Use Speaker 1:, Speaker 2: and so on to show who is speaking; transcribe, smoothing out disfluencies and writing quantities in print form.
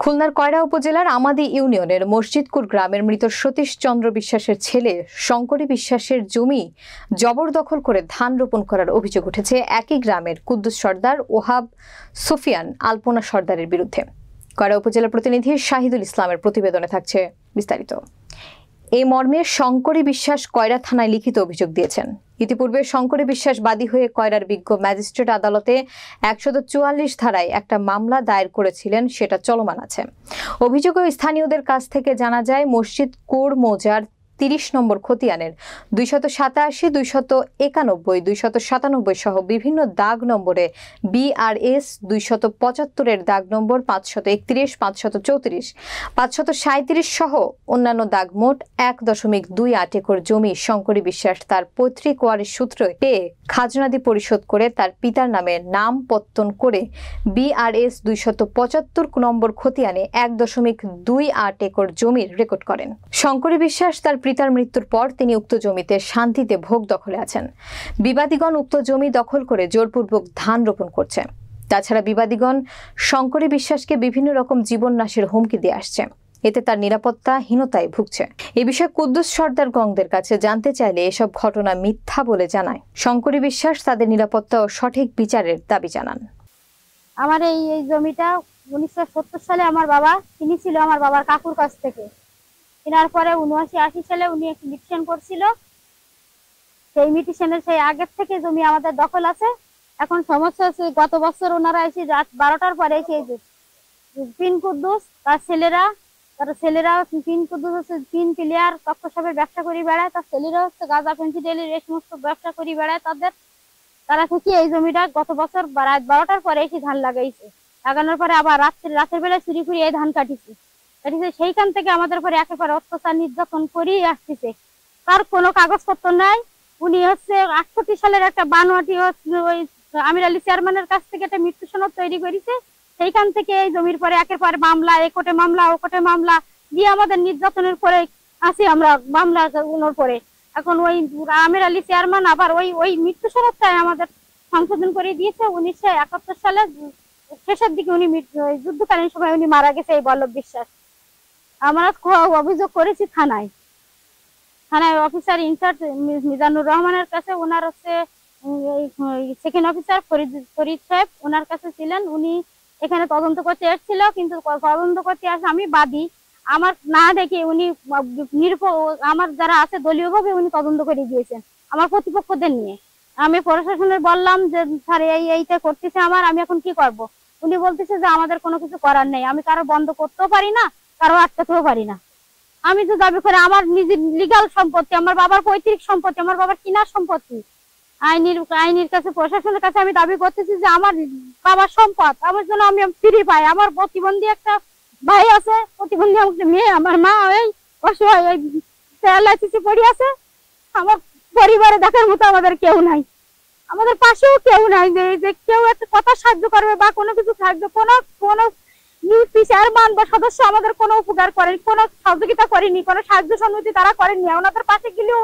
Speaker 1: খুলনার কয়রা উপজেলার আমাদি ইউনিয়নের মসজিদকুর গ্রামের মৃত সতীশ চন্দ্র বিশ্বাসের ছেলে শঙ্করী বিশ্বাসের জমি জবরদখল করে ধান রোপণ করার অভিযোগ উঠেছে একই গ্রামের কুদ্দুস সর্দার, ওহাব, সুফিয়ান, আলপনা সর্দারের বিরুদ্ধে। কয়রা উপজেলা প্রতিনিধি শাহিদুল ইসলামের প্রতিবেদনে থাকছে বিস্তারিত। এই মর্মে শঙ্করী বিশ্বাস কয়রা থানায় লিখিত অভিযোগ দিয়েছেন। ইতিপূর্বে শঙ্করী বিশ্বাস বাদী হয়ে কয়রার বিজ্ঞ ম্যাজিস্ট্রেট আদালতে ১৪৪ ধারায় একটা মামলা দায়ের করেছিলেন, সেটা চলমান আছে। অভিযোগে স্থানীয়দের কাছ থেকে জানা যায়, মসজিদকুর মৌজার ৩০ নম্বর খতিয়ানের ২৮৭, ২৯১, ২৯৭ সহ বিভিন্ন দাগ নম্বরে BRS ২৭৫ দাগ নম্বর ৫৩১, ৫৩৪, ৫৩৭ সহ অন্যান্য দাগ মোট ১.28 একর জমি শঙ্করী বিশ্বাস তার পৈতৃক ওয়ারিশ সূত্রে পেয়ে খাজনাদি পরিশোধ করে তার পিতার নামে নাম পত্তন করে BRS ২৭৫ নম্বর খতিয়ানে ১.28 একর জমির রেকর্ড করেন। শঙ্করী বিশ্বাস তার পিতার মৃত্যুর পর তিনি উক্ত জমিতে শান্তিতে ভোগ দখলে আছেন। বিবাদীগণ উক্ত জমি দখল করে জোরপূর্বক ধান রোপণ করছে। তাছাড়া বিবাদীগণ শঙ্করী বিশ্বাসকে বিভিন্ন রকম জীবন নাশের হুমকি দিয়ে আসছে। এতে তার নিরাপত্তাহীনতায় ভুগছে। এ বিষয়ে কুদ্দুস সর্দার গংদের কাছে জানতে চাইলে এসব ঘটনা মিথ্যা বলে জানায়। শঙ্করী বিশ্বাস তাদের নিরাপত্তা ও সঠিক বিচারের দাবি জানান।
Speaker 2: আমার এই জমিটা 1970 সালে আমার বাবা কিনেছিল আমার বাবার কাকুর কাছ থেকে। কেনার পরে 79-80 সালে উনি একটি মিটিশন করছিল। সেই মিটিশনের সেই আগের থেকে জমি আমাদের দখল আছে। এখন সমস্যা হচ্ছে, গত বছর ওনারা এসে রাত 12টার পরে এসে পিন কুদ্দুস তার ছেলেরা পিন কুদ্দুস হচ্ছে পিন প্লেয়ার তক্কসবের ব্যবসা করে বেড়ায়, তার ছেলেরা হচ্ছে গাঁজা পেন্সিডেলের এই সমস্ত ব্যবসা করে বেড়ায়। তারা থেকে এই জমিটা গত বছর রাত 12টার পরে এসে ধান লাগাইছে। লাগানোর পরে আবার রাতের বেলায় চুরি করে এই ধান কাটিছে। সেইখান থেকে আমাদের উপরে একেবারে অত্যাচার নির্যাতন করেই আসতেছে। তার কোনো কাগজপত্র নাই। উনি হচ্ছে 68 সালের একটা বানোয়াটি ওই আমির আলী চেয়ারম্যানের কাছ থেকে একটা মৃত্যু সনদ তৈরি করেছে। সেইখান থেকে এই জমির পরে একের পর মামলা, এ কোর্টে মামলা, ও কোর্টে মামলা দিয়ে আমাদের নির্যাতনের পরে আসি আমরা মামলা গুলোর পরে। এখন ওই আমির আলী চেয়ারম্যান আবার ওই মৃত্যু সনদটাই আমাদের সংশোধন করে দিয়েছে। 1971 সালে শেষের দিকে উনি যুদ্ধকালীন সময় উনি মারা গেছে এই বল্লভ বিশ্বাস। আমরা অভিযোগ করেছি থানায় অফিসার ইনচার্জ মিজানুর রহমানের কাছে। ওনার হচ্ছে সেকেন্ড অফিসার ফরিদ সাহেব ওনার কাছে ছিলেন। উনি এখানে তদন্ত করতে এসেছিল, কিন্তু তদন্ত করতে আসে আমি বাদী, আমার না দেখে উনি আমার যারা আছে দলীয় ভাবে উনি তদন্ত করে দিয়েছেন আমার প্রতিপক্ষদের নিয়ে। আমি প্রশাসনের বললাম যে স্যার এইটা করতেছে আমি এখন কি করব? উনি বলতেছে যে আমাদের কোনো কিছু করার নেই, আমি কারো বন্ধ করতেও পারি না, কারো আটকাতেও পারি না। আমি তো দাবি করে আমার নিজের লিগাল সম্পত্তি, আমার বাবার পৈতৃক সম্পত্তি, আমার বাবার কিনার সম্পত্তি, আইনের কাছে প্রশাসনের কাছে আমি দাবি করতেছি যে আমার বাবার সম্পদ আমার জন্য আমি ফিরে পাই। আমার প্রতিবন্ধী একটা ভাই আছে, প্রতিবন্ধী একটা মেয়ে, আমার মা এই অসহায় ওই প্যারালাইসিসে পড়ে আছে। আমার পরিবারে দেখার মতো আমাদের কেউ নাই, আমাদের পাশেও কেউ নাই যে কেউ একটা কথা সাহায্য করবে বা কোনো কিছু সাহায্য, কোনো চেয়ারম্যান বা সদস্য আমাদের কোনো উপকার করেনি, কোনো সহযোগিতা করেনি, কোনো সাহায্য সমিতি তারা করেনি, ওনাদের পাশে গেলেও